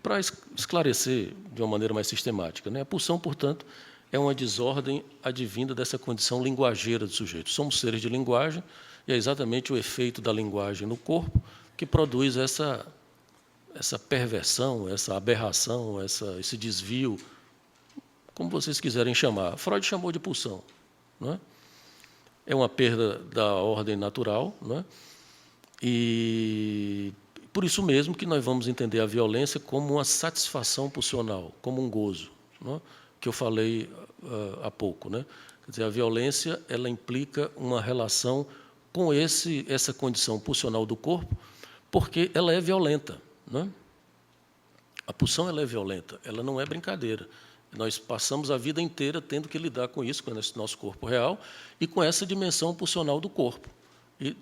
para esclarecer de uma maneira mais sistemática, né? A pulsão, portanto, é uma desordem advinda dessa condição linguageira do sujeito. Somos seres de linguagem, e é exatamente o efeito da linguagem no corpo que produz essa perversão, essa aberração, esse desvio, como vocês quiserem chamar. Freud chamou de pulsão. Não é? É uma perda da ordem natural, não é? E por isso mesmo que nós vamos entender a violência como uma satisfação pulsional, como um gozo, não é? Que eu falei há pouco, né? Quer dizer, a violência ela implica uma relação com essa condição pulsional do corpo, porque ela é violenta, né? A pulsão ela é violenta, ela não é brincadeira. Nós passamos a vida inteira tendo que lidar com isso, com esse nosso corpo real, e com essa dimensão pulsional do corpo. E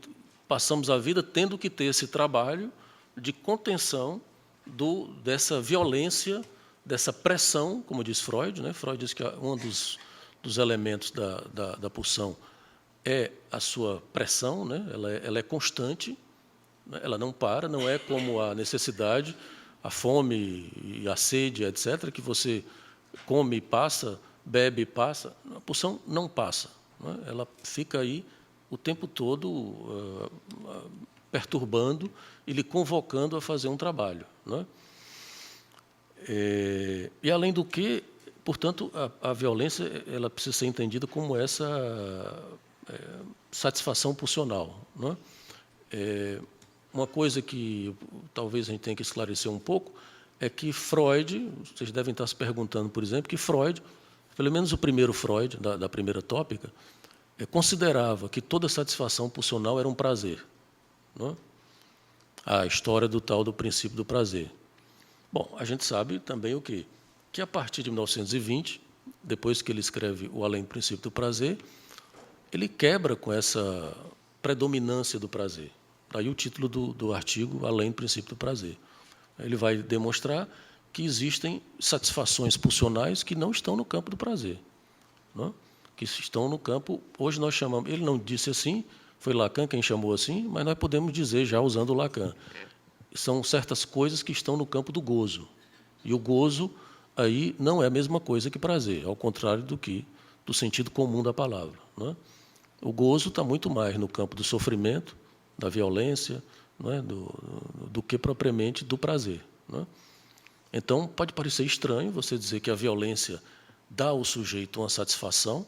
passamos a vida tendo que ter esse trabalho de contenção dessa violência, dessa pressão, como diz Freud, né? Freud diz que um dos elementos da pulsão é a sua pressão, né? Ela é constante, né? Ela não para, não é como a necessidade, a fome e a sede, etc., que você come e passa, bebe e passa. A pulsão não passa, né? Ela fica aí o tempo todo perturbando e lhe convocando a fazer um trabalho, né? E, além do que, portanto, a violência ela precisa ser entendida como essa satisfação pulsional, né? Uma coisa que talvez a gente tenha que esclarecer um pouco é que Freud, vocês devem estar se perguntando, por exemplo, que Freud, pelo menos o primeiro Freud, da primeira tópica, considerava que toda satisfação pulsional era um prazer, não é? A história do princípio do prazer. Bom, a gente sabe também o quê? Que a partir de 1920, depois que ele escreve O Além do Princípio do Prazer, ele quebra com essa predominância do prazer. Daí o título do artigo, Além do Princípio do Prazer. Ele vai demonstrar que existem satisfações pulsionais que não estão no campo do prazer, não é? Que estão no campo, hoje nós chamamos, ele não disse assim, foi Lacan quem chamou assim, mas nós podemos dizer já usando o Lacan. São certas coisas que estão no campo do gozo. E o gozo aí não é a mesma coisa que prazer, ao contrário do sentido comum da palavra, não é? O gozo está muito mais no campo do sofrimento, da violência, não é? do que propriamente do prazer, não é? Então, pode parecer estranho você dizer que a violência dá ao sujeito uma satisfação.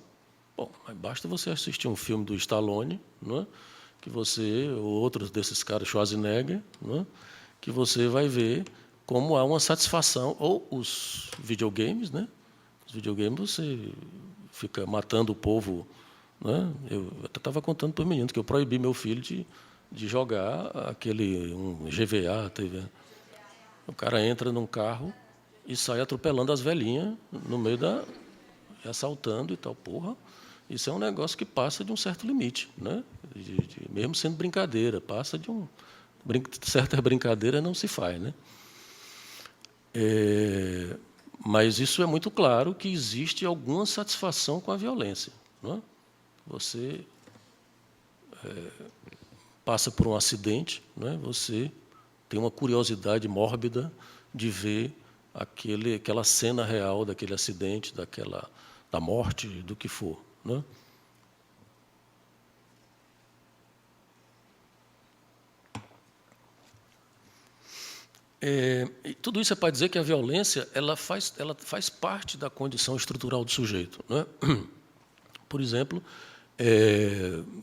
Bom, mas basta você assistir um filme do Stallone, não é? Que você, ou outros desses caras, Schwarzenegger, não é? Que você vai ver como há uma satisfação, ou os videogames, né? Os videogames você fica matando o povo, né? Eu até estava contando para o menino que eu proibi meu filho de jogar um GVA, TV. O cara entra num carro e sai atropelando as velhinhas no meio assaltando e tal. Porra, isso é um negócio que passa de um certo limite, né? Mesmo sendo brincadeira, passa de certa brincadeira não se faz, né? Mas isso é muito claro que existe alguma satisfação com a violência, não é? Você passa por um acidente, não é? Você tem uma curiosidade mórbida de ver aquela cena real daquele acidente, da morte, do que for, não é? E tudo isso é para dizer que a violência ela faz parte da condição estrutural do sujeito, não é? Por exemplo,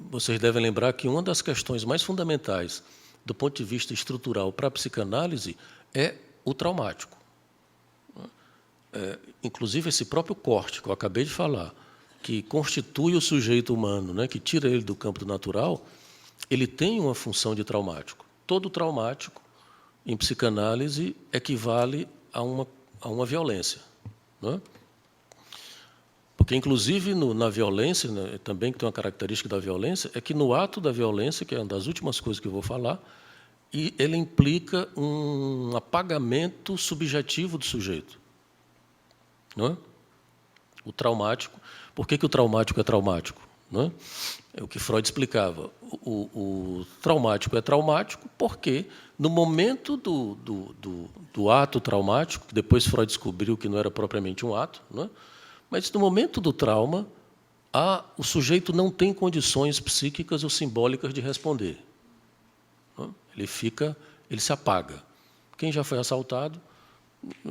vocês devem lembrar que uma das questões mais fundamentais do ponto de vista estrutural para a psicanálise é o traumático. Inclusive, esse próprio corte que eu acabei de falar, que constitui o sujeito humano, né, que tira ele do campo do natural, ele tem uma função de traumático. Todo traumático, em psicanálise, equivale a uma violência, não é? Porque, inclusive, na violência, né, também que tem uma característica da violência, é que no ato da violência, que é uma das últimas coisas que eu vou falar, ele implica um apagamento subjetivo do sujeito, não é? O traumático. Por que o traumático é traumático? Né? É o que Freud explicava. O traumático é traumático porque, no momento do ato traumático, que depois Freud descobriu que não era propriamente um ato, né? Mas no momento do trauma, o sujeito não tem condições psíquicas ou simbólicas de responder. Né? Ele se apaga. Quem já foi assaltado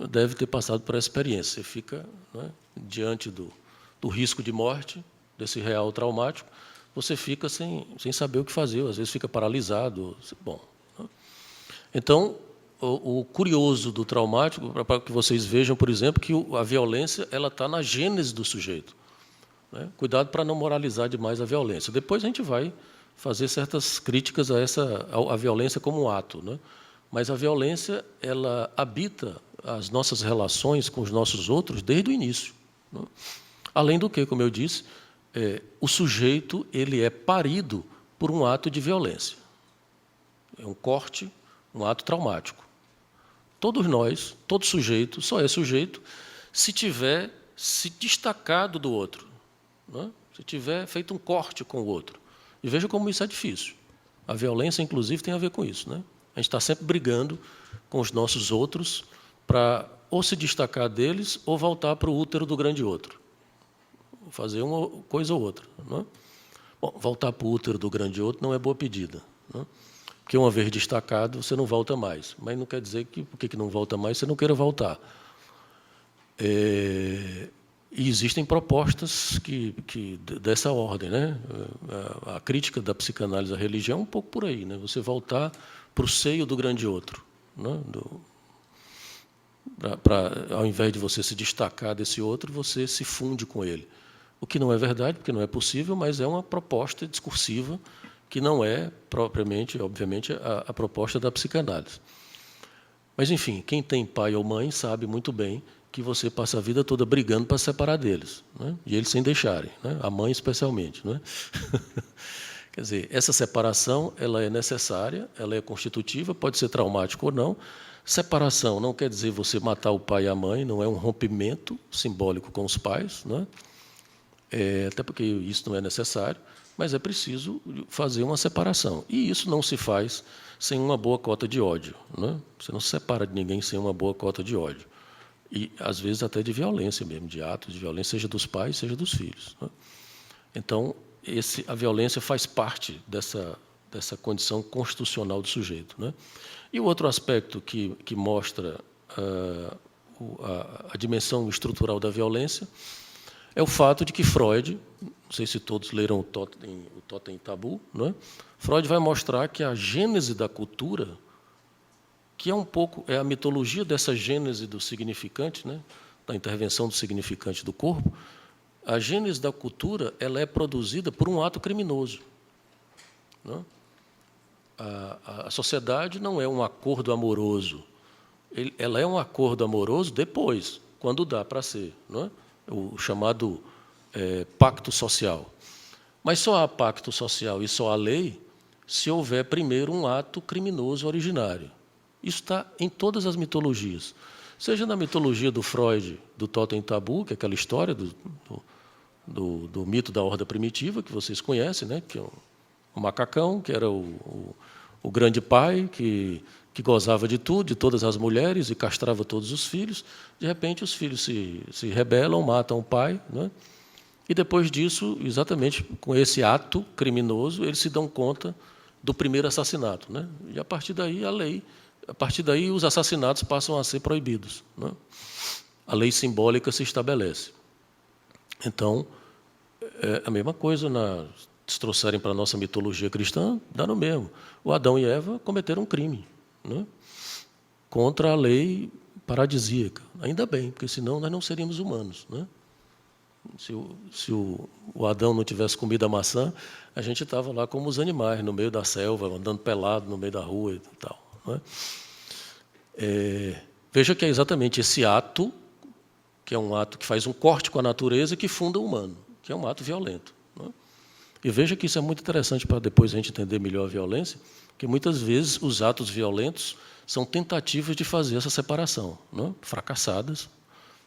deve ter passado por essa experiência. Você fica, né, diante do risco de morte, desse real traumático, você fica sem saber o que fazer, às vezes fica paralisado. Bom, né? Então, o curioso do traumático, para que vocês vejam, por exemplo, que a violência ela está na gênese do sujeito. Né? Cuidado para não moralizar demais a violência. Depois a gente vai fazer certas críticas à violência como um ato. Né? Mas a violência ela habita as nossas relações com os nossos outros desde o início. Né? Além do que, como eu disse, o sujeito ele é parido por um ato de violência. É um corte, um ato traumático. Todos nós, todo sujeito, só é sujeito se tiver se destacado do outro, né? Se tiver feito um corte com o outro. E veja como isso é difícil. A violência, inclusive, tem a ver com isso. Né? A gente está sempre brigando com os nossos outros para ou se destacar deles ou voltar para o útero do grande outro. Fazer uma coisa ou outra. Né? Bom, voltar para o útero do grande outro não é boa pedida. Né? Porque uma vez destacado, você não volta mais. Mas não quer dizer que, porque não volta mais, você não queira voltar. E existem propostas dessa ordem. Né? A crítica da psicanálise à religião é um pouco por aí. Né? Você voltar para o seio do grande outro. Né? Ao invés de você se destacar desse outro, você se funde com ele. O que não é verdade, porque não é possível, mas é uma proposta discursiva que não é propriamente, obviamente, a proposta da psicanálise. Mas, enfim, quem tem pai ou mãe sabe muito bem que você passa a vida toda brigando para separar deles, né? E eles sem deixarem, né? A mãe especialmente. Né? Quer dizer, essa separação ela é necessária, ela é constitutiva, pode ser traumática ou não. Separação não quer dizer você matar o pai e a mãe, não é um rompimento simbólico com os pais, né? Até porque isso não é necessário, mas é preciso fazer uma separação. E isso não se faz sem uma boa cota de ódio. Né? Você não se separa de ninguém sem uma boa cota de ódio. E, às vezes, até de violência mesmo, de atos de violência, seja dos pais, seja dos filhos. Né? Então, a violência faz parte dessa condição constitucional do sujeito. Né? E o outro aspecto que mostra a dimensão estrutural da violência é o fato de que Freud, não sei se todos leram o Totem e Tabu, né? Freud vai mostrar que a gênese da cultura, que é a mitologia dessa gênese do significante, né? Da intervenção do significante do corpo, a gênese da cultura ela é produzida por um ato criminoso. Né? A sociedade não é um acordo amoroso. Ela é um acordo amoroso depois, quando dá para ser. Não é? O chamado pacto social. Mas só há pacto social e só há lei se houver primeiro um ato criminoso originário. Isso está em todas as mitologias. Seja na mitologia do Freud, do Totem e Tabu, que é aquela história do mito da horda primitiva, que vocês conhecem, né? Que é o macacão, que era o grande pai, que gozava de tudo, de todas as mulheres, e castrava todos os filhos. De repente, os filhos se rebelam, matam o pai, né? E, depois disso, exatamente com esse ato criminoso, eles se dão conta do primeiro assassinato. Né? E, a partir daí, os assassinatos passam a ser proibidos. Né? A lei simbólica se estabelece. Então, é a mesma coisa, se trouxerem para a nossa mitologia cristã, dá no mesmo. O Adão e Eva cometeram um crime, né? Contra a lei paradisíaca. Ainda bem, porque senão nós não seríamos humanos. Né? Se o Adão não tivesse comido a maçã, a gente estava lá como os animais, no meio da selva, andando pelado no meio da rua e tal. Né? Veja que é exatamente esse ato, que é um ato que faz um corte com a natureza, que funda o humano, que é um ato violento. Né? E veja que isso é muito interessante para depois a gente entender melhor a violência, que muitas vezes os atos violentos são tentativas de fazer essa separação, né? Fracassadas,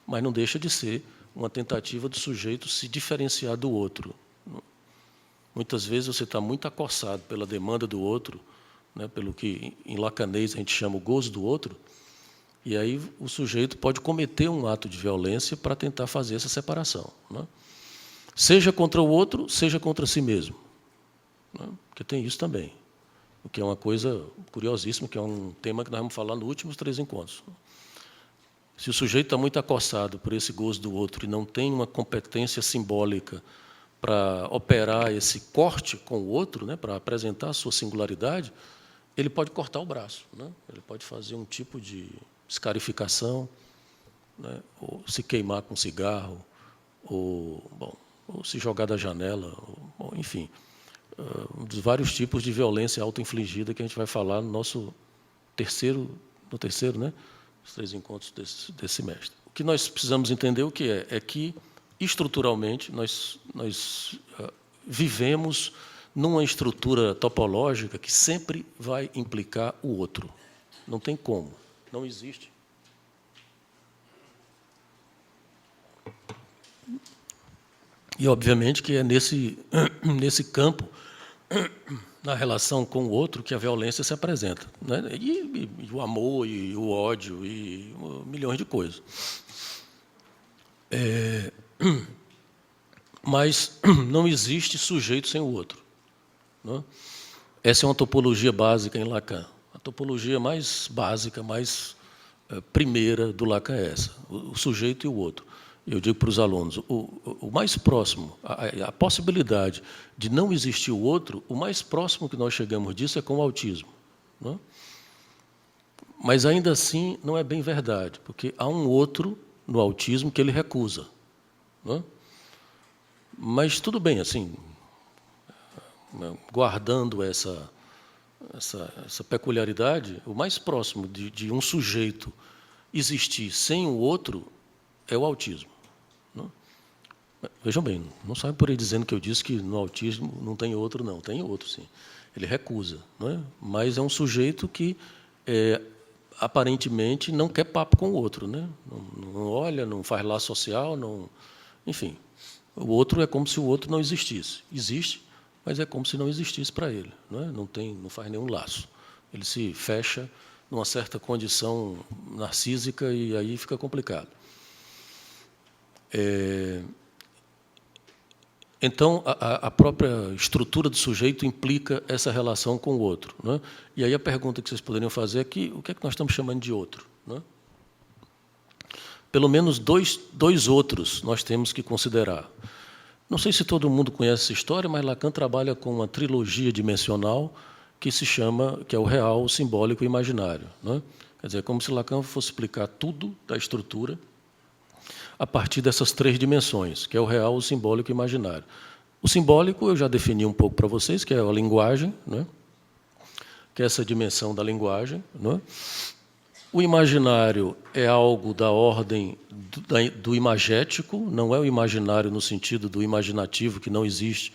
mas não deixa de ser uma tentativa do sujeito se diferenciar do outro. Muitas vezes você está muito acossado pela demanda do outro, né, pelo que em lacanês a gente chama o gozo do outro, e aí o sujeito pode cometer um ato de violência para tentar fazer essa separação, né? Seja contra o outro, seja contra si mesmo, né? Porque tem isso também, o que é uma coisa curiosíssima, que é um tema que nós vamos falar nos últimos 3 encontros. Se o sujeito está muito acossado por esse gozo do outro e não tem uma competência simbólica para operar esse corte com o outro, né, para apresentar a sua singularidade, ele pode cortar o braço, né? Ele pode fazer um tipo de escarificação, né, ou se queimar com cigarro, ou se jogar da janela, ou, enfim, dos vários tipos de violência autoinfligida que a gente vai falar no nosso terceiro, né, os 3 encontros desse semestre. O que nós precisamos entender o que é que, estruturalmente, nós vivemos numa estrutura topológica que sempre vai implicar o outro. Não tem como, não existe. E, obviamente, que é nesse campo, na relação com o outro, que a violência se apresenta, né? E o amor, e o ódio, e milhões de coisas. Mas não existe sujeito sem o outro, né? Essa é uma topologia básica em Lacan. A topologia mais básica, mais primeira do Lacan é essa, o sujeito e o outro. Eu digo para os alunos, o mais próximo, a possibilidade de não existir o outro, o mais próximo que nós chegamos disso é com o autismo, né? Mas, ainda assim, não é bem verdade, porque há um outro no autismo que ele recusa, né? Mas tudo bem, assim, guardando essa peculiaridade, o mais próximo de um sujeito existir sem o outro é o autismo, né? Vejam bem, não sabe por aí dizendo que eu disse que no autismo não tem outro, não. Tem outro, sim. Ele recusa, não é? Mas é um sujeito que, aparentemente, não quer papo com o outro, né? Não olha, não faz laço social, não, enfim. O outro é como se o outro não existisse. Existe, mas é como se não existisse para ele, não é? Não faz nenhum laço. Ele se fecha numa certa condição narcísica e aí fica complicado. Então, a própria estrutura do sujeito implica essa relação com o outro, né? E aí a pergunta que vocês poderiam fazer é que, o que é que nós estamos chamando de outro, né? Pelo menos dois outros nós temos que considerar. Não sei se todo mundo conhece essa história, mas Lacan trabalha com uma trilogia dimensional que é o real, o simbólico e o imaginário, né? Quer dizer, é como se Lacan fosse explicar tudo da estrutura a partir dessas 3 dimensões, que é o real, o simbólico e o imaginário. O simbólico eu já defini um pouco para vocês, que é a linguagem, né? Que é essa dimensão da linguagem, né? O imaginário é algo da ordem do imagético, não é o imaginário no sentido do imaginativo, que não existe,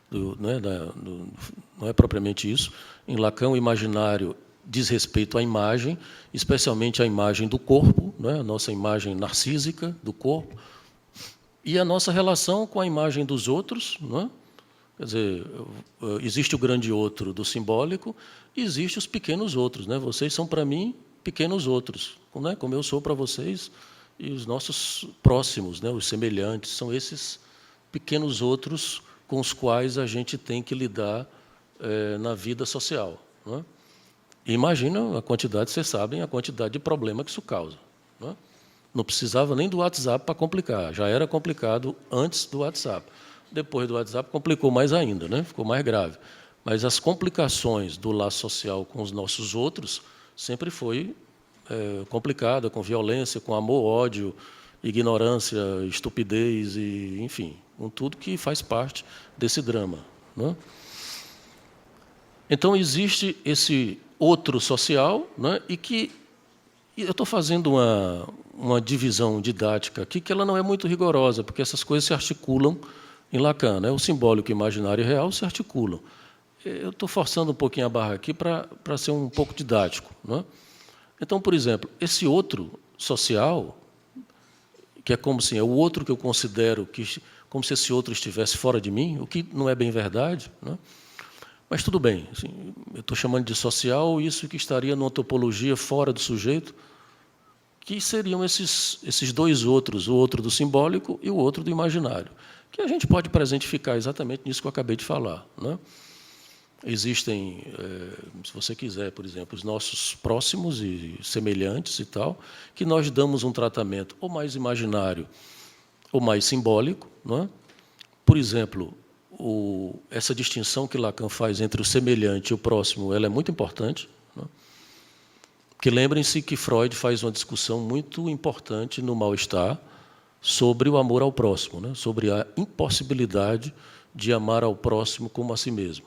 não é propriamente isso. Em Lacan, o imaginário diz respeito à imagem, especialmente à imagem do corpo, né? A nossa imagem narcísica do corpo, e a nossa relação com a imagem dos outros, né? Quer dizer, existe o grande outro do simbólico e existe os pequenos outros, né? Vocês são, para mim, pequenos outros, né? Como eu sou para vocês, e os nossos próximos, né? Os semelhantes, são esses pequenos outros com os quais a gente tem que lidar na vida social, né? E imagina a quantidade, vocês sabem, a quantidade de problema que isso causa, né? Não precisava nem do WhatsApp para complicar, já era complicado antes do WhatsApp. Depois do WhatsApp complicou mais ainda, né? Ficou mais grave. Mas as complicações do laço social com os nossos outros sempre foi complicada, com violência, com amor, ódio, ignorância, estupidez, e, enfim, com tudo que faz parte desse drama, né? Então, existe esse outro social, né? E eu estou fazendo uma divisão didática aqui que ela não é muito rigorosa, porque essas coisas se articulam em Lacan, né? O simbólico, o imaginário e o real se articulam. Eu estou forçando um pouquinho a barra aqui para ser um pouco didático, né? Então, por exemplo, esse outro social, que é como assim, é o outro que eu considero como se esse outro estivesse fora de mim, o que não é bem verdade, né? Mas tudo bem, assim, eu estou chamando de social isso que estaria numa topologia fora do sujeito, que seriam esses dois outros, o outro do simbólico e o outro do imaginário, que a gente pode presentificar exatamente nisso que eu acabei de falar, né? Existem, se você quiser, por exemplo, os nossos próximos e semelhantes e tal, que nós damos um tratamento ou mais imaginário ou mais simbólico, não é? Por exemplo, essa distinção que Lacan faz entre o semelhante e o próximo, ela é muito importante, não é? Porque lembrem-se que Freud faz uma discussão muito importante no Mal-Estar sobre o amor ao próximo, né? Sobre a impossibilidade de amar ao próximo como a si mesmo.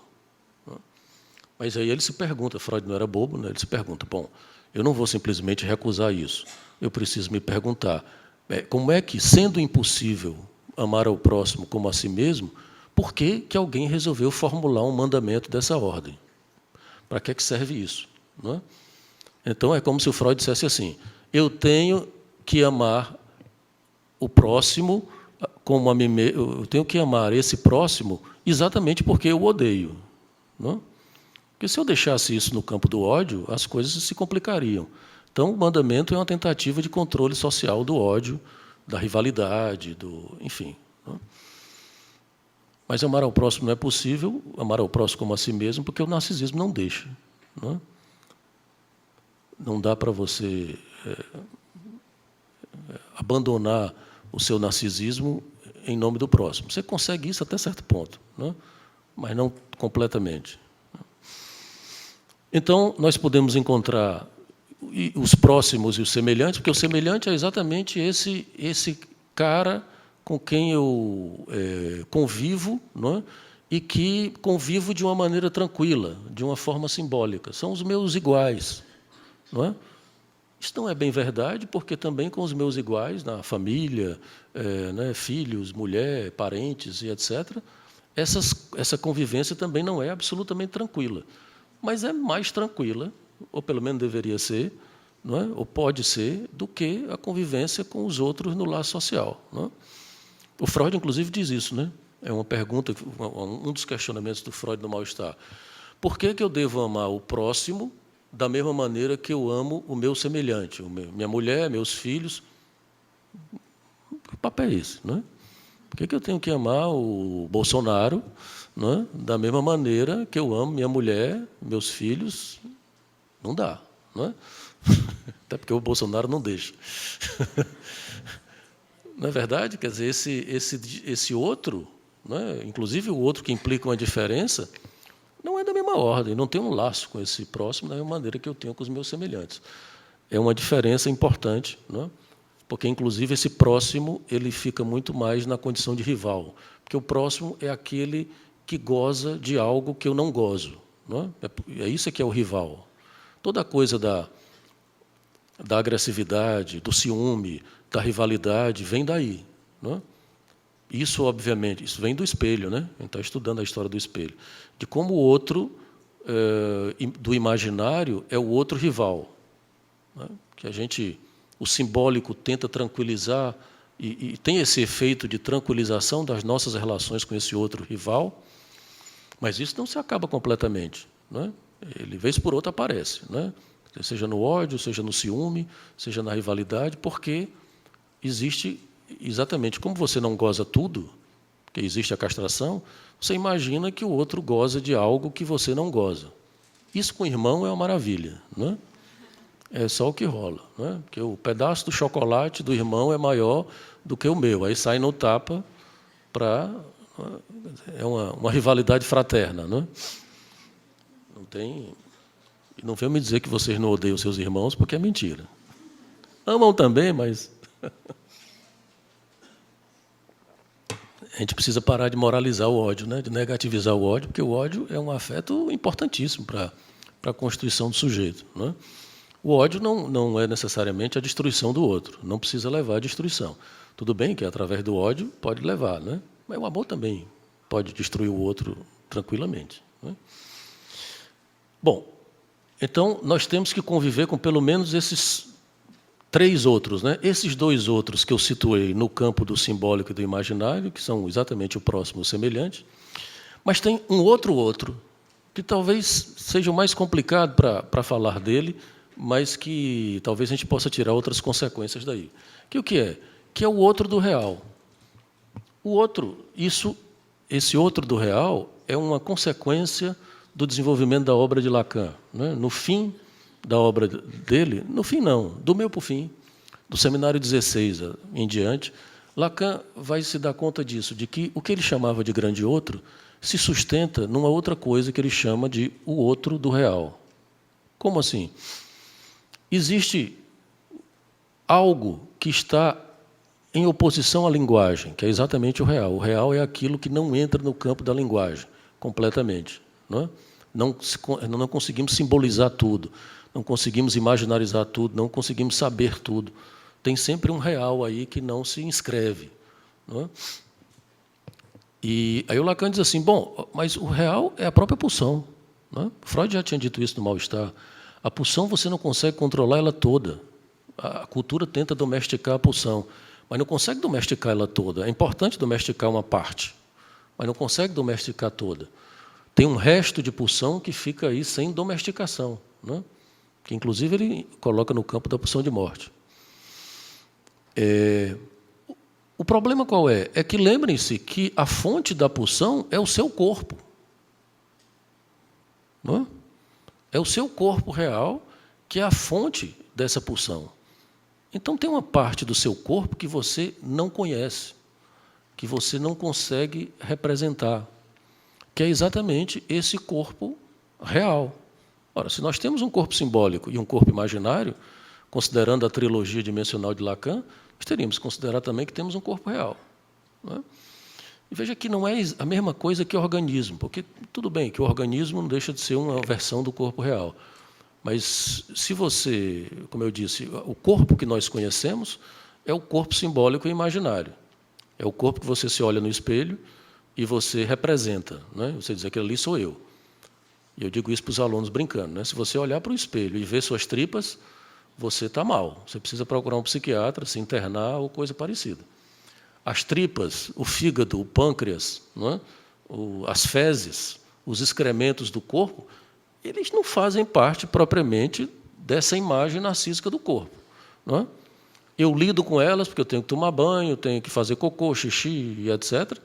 Mas aí ele se pergunta, Freud não era bobo, né? Ele se pergunta, bom, eu não vou simplesmente recusar isso, eu preciso me perguntar, como é que, sendo impossível amar ao próximo como a si mesmo, por que que alguém resolveu formular um mandamento dessa ordem? Para que serve isso? Não é? Então, é como se o Freud dissesse assim, eu tenho que amar o próximo como a mim mesmo, eu tenho que amar esse próximo exatamente porque eu o odeio, não é? Porque se eu deixasse isso no campo do ódio, as coisas se complicariam. Então, o mandamento é uma tentativa de controle social do ódio, da rivalidade, enfim. Né? Mas amar ao próximo não é possível, amar ao próximo como a si mesmo, porque o narcisismo não deixa. Né? Não dá para você abandonar o seu narcisismo em nome do próximo. Você consegue isso até certo ponto, né? Mas não completamente. Então, nós podemos encontrar os próximos e os semelhantes, porque o semelhante é exatamente esse cara com quem eu convivo, não é? E que convivo de uma maneira tranquila, de uma forma simbólica. São os meus iguais. Não é? Isso não é bem verdade, porque também com os meus iguais, na família, né, filhos, mulher, parentes e etc., essa convivência também não é absolutamente tranquila. Mas é mais tranquila, ou pelo menos deveria ser, não é? Ou pode ser, do que a convivência com os outros no laço social. Não é? O Freud, inclusive, diz isso, né? É uma pergunta, um dos questionamentos do Freud no Mal-Estar. Por que eu devo amar o próximo da mesma maneira que eu amo o meu semelhante, minha mulher, meus filhos? Que papo é esse, não é? Por que eu tenho que amar o Bolsonaro, não é? Da mesma maneira que eu amo minha mulher, meus filhos? Não dá, não é? Até porque o Bolsonaro não deixa. Não é verdade? Quer dizer, esse outro, né? Inclusive o outro que implica uma diferença, não é da mesma ordem, não tem um laço com esse próximo da mesma maneira que eu tenho com os meus semelhantes. É uma diferença importante, não é? Porque, inclusive, esse próximo ele fica muito mais na condição de rival, porque o próximo é aquele que goza de algo que eu não gozo. Não é? É isso que é o rival. Toda coisa da agressividade, do ciúme, da rivalidade, vem daí. Não é? Isso, obviamente, isso vem do espelho, né? A gente está estudando a história do espelho, de como o outro, do imaginário, é o outro rival. Não é? Que a gente... O simbólico tenta tranquilizar e tem esse efeito de tranquilização das nossas relações com esse outro rival, mas isso não se acaba completamente. Não é? Ele, vez por outra, aparece, não é? Seja no ódio, seja no ciúme, seja na rivalidade, porque existe, exatamente, como você não goza tudo, porque existe a castração, você imagina que o outro goza de algo que você não goza. Isso com o irmão é uma maravilha, não é? É só o que rola, né? Porque o pedaço do chocolate do irmão é maior do que o meu. Aí sai no tapa para... É uma rivalidade fraterna, né? Não tem... Não venham me dizer que vocês não odeiam seus irmãos, porque é mentira. Amam também, mas... A gente precisa parar de moralizar o ódio, né? De negativizar o ódio, porque o ódio é um afeto importantíssimo para a constituição do sujeito, né? O ódio não é necessariamente a destruição do outro, não precisa levar à destruição. Tudo bem que, através do ódio, pode levar, né? Mas o amor também pode destruir o outro tranquilamente. Né? Bom, então, nós temos que conviver com pelo menos esses 3 outros, né? Esses 2 outros que eu situei no campo do simbólico e do imaginário, que são exatamente o próximo semelhante, mas tem um outro, que talvez seja o mais complicado para falar dele, mas que talvez a gente possa tirar outras consequências daí. Que o que é? Que é o outro do real. O outro, esse outro do real é uma consequência do desenvolvimento da obra de Lacan, né? No fim da obra dele, no fim não, do meio para o fim, do seminário 16 em diante, Lacan vai se dar conta disso, de que o que ele chamava de grande outro se sustenta numa outra coisa que ele chama de o outro do real. Como assim? Existe algo que está em oposição à linguagem, que é exatamente o real. O real é aquilo que não entra no campo da linguagem, completamente. Não é? Não conseguimos simbolizar tudo, não conseguimos imaginarizar tudo, não conseguimos saber tudo. Tem sempre um real aí que não se inscreve. Não é? E aí o Lacan diz assim, bom, mas o real é a própria pulsão. Não é? Freud já tinha dito isso no Mal-Estar. A pulsão você não consegue controlar ela toda. A cultura tenta domesticar a pulsão, mas não consegue domesticar ela toda. É importante domesticar uma parte, mas não consegue domesticar toda. Tem um resto de pulsão que fica aí sem domesticação, né? Que, inclusive, ele coloca no campo da pulsão de morte. O problema qual é? É que lembrem-se que a fonte da pulsão é o seu corpo. Não é? É o seu corpo real que é a fonte dessa pulsão. Então, tem uma parte do seu corpo que você não conhece, que você não consegue representar, que é exatamente esse corpo real. Ora, se nós temos um corpo simbólico e um corpo imaginário, considerando a trilogia dimensional de Lacan, nós teríamos que considerar também que temos um corpo real. Não é? E veja que não é a mesma coisa que o organismo, porque tudo bem que o organismo não deixa de ser uma versão do corpo real. Mas se você, como eu disse, o corpo que nós conhecemos é o corpo simbólico e imaginário. É o corpo que você se olha no espelho e você representa. Né? Você diz, aquele ali sou eu. E eu digo isso para os alunos brincando. Né? Se você olhar para o espelho e ver suas tripas, você está mal. Você precisa procurar um psiquiatra, se internar ou coisa parecida. As tripas, o fígado, o pâncreas, não é? As fezes, os excrementos do corpo, eles não fazem parte propriamente dessa imagem narcísica do corpo. Não é? Eu lido com elas porque eu tenho que tomar banho, tenho que fazer cocô, xixi e etc.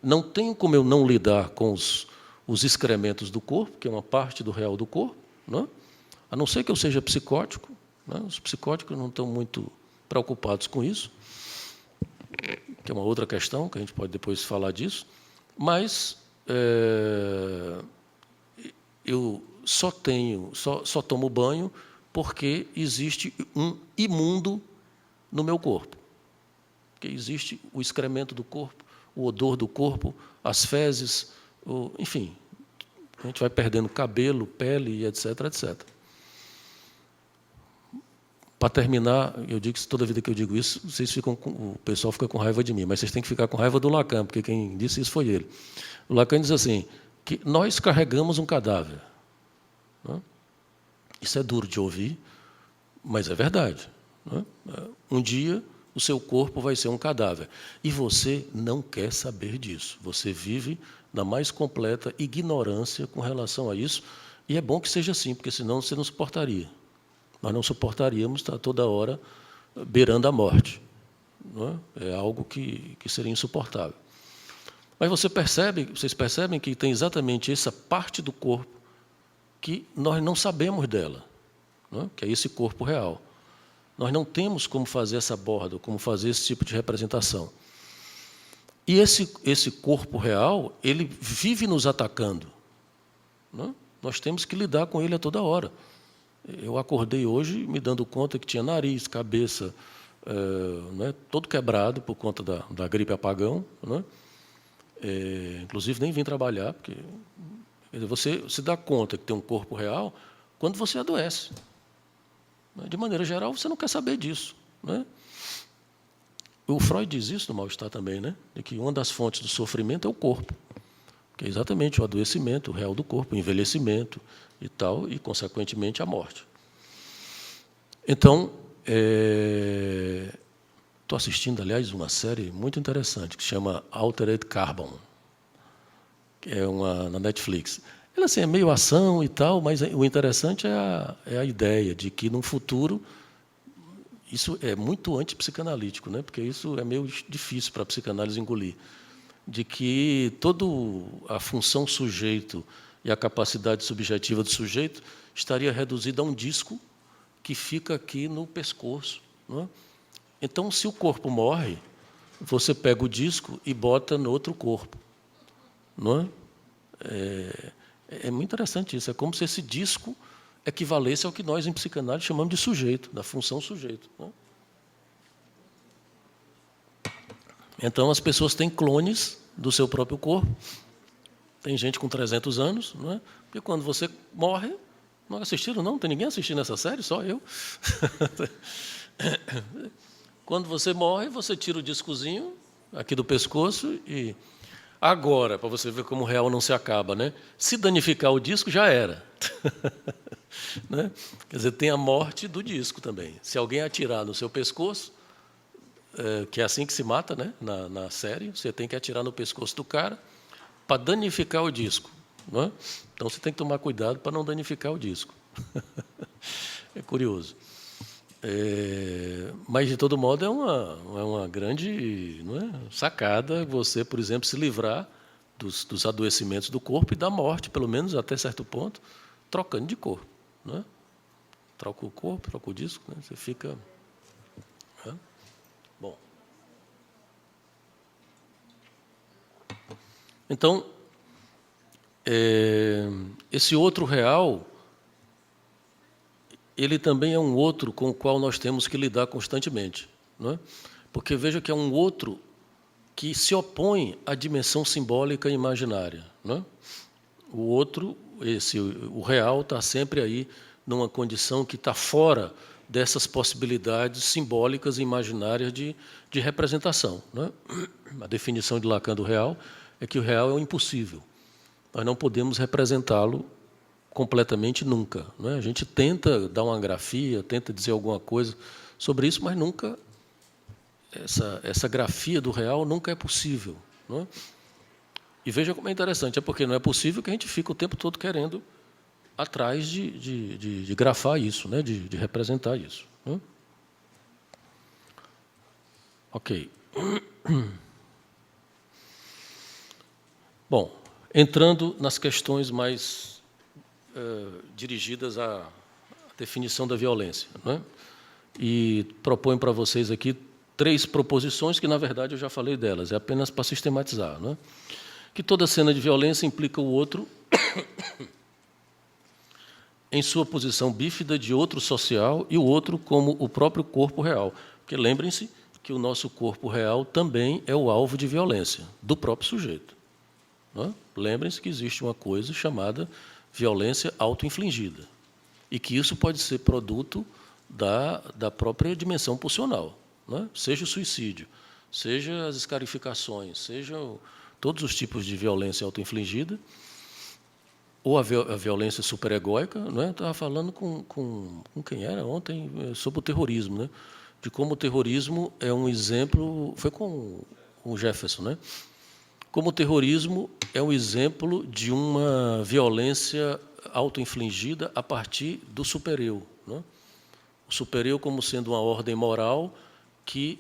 Não tenho como eu não lidar com os excrementos do corpo, que é uma parte do real do corpo, não é? A não ser que eu seja psicótico. Não é? Os psicóticos não estão muito preocupados com isso, que é uma outra questão, que a gente pode depois falar disso. Mas eu só tomo banho porque existe um imundo no meu corpo. Porque existe o excremento do corpo, o odor do corpo, as fezes, enfim, a gente vai perdendo cabelo, pele, etc, etc. Para terminar, eu digo que toda vida que eu digo isso, o pessoal fica com raiva de mim, mas vocês têm que ficar com raiva do Lacan, porque quem disse isso foi ele. O Lacan diz assim, que nós carregamos um cadáver. Não é? Isso é duro de ouvir, mas é verdade. Não é? Um dia o seu corpo vai ser um cadáver. E você não quer saber disso. Você vive na mais completa ignorância com relação a isso. E é bom que seja assim, porque senão você não suportaria. Nós não suportaríamos estar toda hora beirando a morte. Não é? É algo que seria insuportável. Mas vocês percebem que tem exatamente essa parte do corpo que nós não sabemos dela, não é? Que é esse corpo real. Nós não temos como fazer essa borda, como fazer esse tipo de representação. E esse corpo real, ele vive nos atacando. Não é? Nós temos que lidar com ele a toda hora. Eu acordei hoje me dando conta que tinha nariz, cabeça, né, todo quebrado por conta da gripe apagão. Né? Inclusive, nem vim trabalhar, porque você se dá conta que tem um corpo real quando você adoece. De maneira geral, você não quer saber disso. Né? O Freud diz isso no Mal-Estar também, né? De que uma das fontes do sofrimento é o corpo, que é exatamente o adoecimento o real do corpo, o envelhecimento e tal, e, consequentemente, a morte. Então, Estou assistindo, aliás, uma série muito interessante que se chama Altered Carbon, que é na Netflix. Ela assim, é meio ação e tal, mas o interessante é a ideia de que, no futuro, isso é muito antipsicanalítico, né? Porque isso é meio difícil para a psicanálise engolir, de que toda a função sujeito e a capacidade subjetiva do sujeito estaria reduzida a um disco que fica aqui no pescoço. Não é? Então, se o corpo morre, você pega o disco e bota no outro corpo. Não é? É muito interessante isso. É como se esse disco equivalesse ao que nós, em psicanálise, chamamos de sujeito, da função sujeito. Não é? Então, as pessoas têm clones do seu próprio corpo. Tem gente com 300 anos, não é? Porque quando você morre, não assistiram, não? Não tem ninguém assistindo essa série, só eu. Quando você morre, você tira o discozinho aqui do pescoço e... Agora, para você ver como o real não se acaba, né? Se danificar o disco, já era. Né? Quer dizer, tem a morte do disco também. Se alguém atirar no seu pescoço, que é assim que se mata, né? Na série, você tem que atirar no pescoço do cara para danificar o disco. Não é? Então, você tem que tomar cuidado para não danificar o disco. É curioso. Mas, de todo modo, é uma grande, não é, sacada você, por exemplo, se livrar dos adoecimentos do corpo e da morte, pelo menos até certo ponto, trocando de corpo. Não é? Troca o corpo, troca o disco, né? Você fica... Né? Bom. Então, esse outro real... ele também é um outro com o qual nós temos que lidar constantemente. Não é? Porque veja que é um outro que se opõe à dimensão simbólica e imaginária. Não é? O outro, o real, está sempre aí numa condição que está fora dessas possibilidades simbólicas e imaginárias de representação. Não é? A definição de Lacan do real é que o real é o impossível. Nós não podemos representá-lo completamente nunca. Não é? A gente tenta dar uma grafia, tenta dizer alguma coisa sobre isso, mas nunca, essa grafia do real nunca é possível. Não é? E veja como é interessante, é porque não é possível que a gente fica o tempo todo querendo atrás de grafar isso, né? de representar isso. Não é? Ok. Bom, entrando nas questões mais dirigidas à definição da violência. Né? E proponho para vocês aqui 3 proposições que, na verdade, eu já falei delas, é apenas para sistematizar. Né? Que toda cena de violência implica o outro em sua posição bífida de outro social e o outro como o próprio corpo real. Porque lembrem-se que o nosso corpo real também é o alvo de violência do próprio sujeito. Né? Lembrem-se que existe uma coisa chamada violência autoinfligida, e que isso pode ser produto da própria dimensão pulsional, né? Seja o suicídio, seja as escarificações, sejam todos os tipos de violência autoinfligida, ou a violência superegóica. Né? Estava falando com quem era ontem sobre o terrorismo, né? De como o terrorismo é um exemplo, foi com o Jefferson, né? Como o terrorismo é um exemplo de uma violência autoinfligida a partir do supereu. Né? O supereu como sendo uma ordem moral que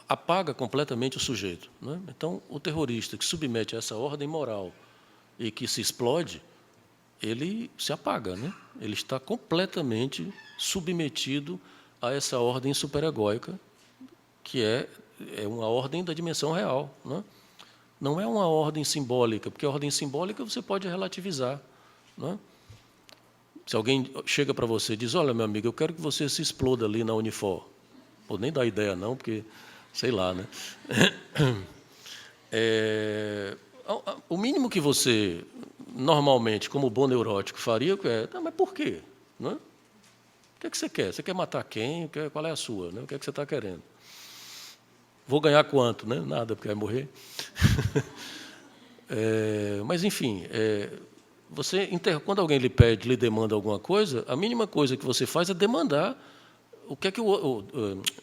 apaga completamente o sujeito. Né? Então, o terrorista que submete a essa ordem moral e que se explode, ele se apaga. Né? Ele está completamente submetido a essa ordem superegóica, que é uma ordem da dimensão real. Né? Não é uma ordem simbólica, porque a ordem simbólica você pode relativizar. Né? Se alguém chega para você e diz, olha, meu amigo, eu quero que você se exploda ali na Unifor. Pô, nem dá ideia não, porque, sei lá, né? O mínimo que você, normalmente, como bom neurótico, faria é, mas por quê? Né? O que você quer? Você quer matar quem? Qual é a sua? Né? O que é que você está querendo? Vou ganhar quanto? Né? Nada, porque vai morrer. Mas, enfim, quando alguém lhe pede, lhe demanda alguma coisa, a mínima coisa que você faz é demandar o que é que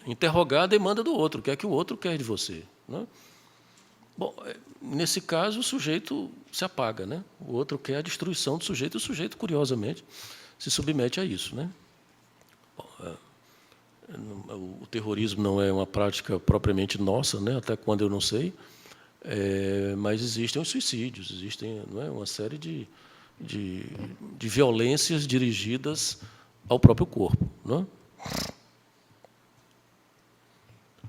interrogar a demanda do outro, o que é que o outro quer de você, né? Bom, nesse caso, o sujeito se apaga, né? O outro quer a destruição do sujeito, e o sujeito, curiosamente, se submete a isso, né? Bom, o terrorismo não é uma prática propriamente nossa, né? Até quando eu não sei, mas existem os suicídios, existem, não é, uma série de violências dirigidas ao próprio corpo, não é?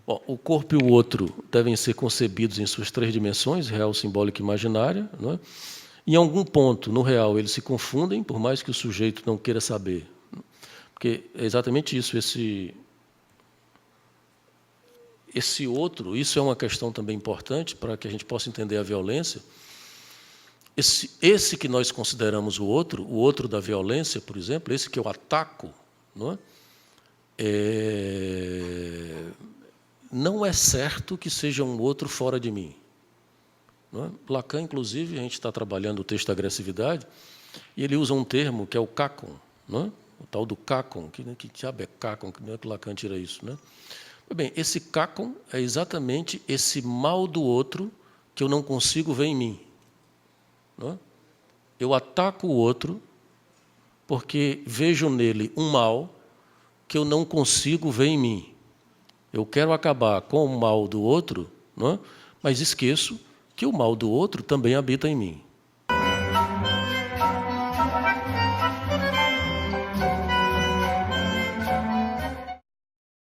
Bom, o corpo e o outro devem ser concebidos em suas três dimensões, real, simbólica e imaginária, não é? Em algum ponto, no real, eles se confundem, por mais que o sujeito não queira saber. Porque é exatamente isso, esse outro, isso é uma questão também importante para que a gente possa entender a violência. Esse que nós consideramos o outro da violência, por exemplo, esse que eu ataco, não é? Não é certo que seja um outro fora de mim. Não é? Lacan, inclusive, a gente está trabalhando o texto da agressividade, e ele usa um termo que é o cacon, não é? O tal do cacon, que diabo é cacon, que não é que Lacan tira isso, né? Bem, esse cacon é exatamente esse mal do outro que eu não consigo ver em mim. Não é? Eu ataco o outro porque vejo nele um mal que eu não consigo ver em mim. Eu quero acabar com o mal do outro, não é? Mas esqueço que o mal do outro também habita em mim.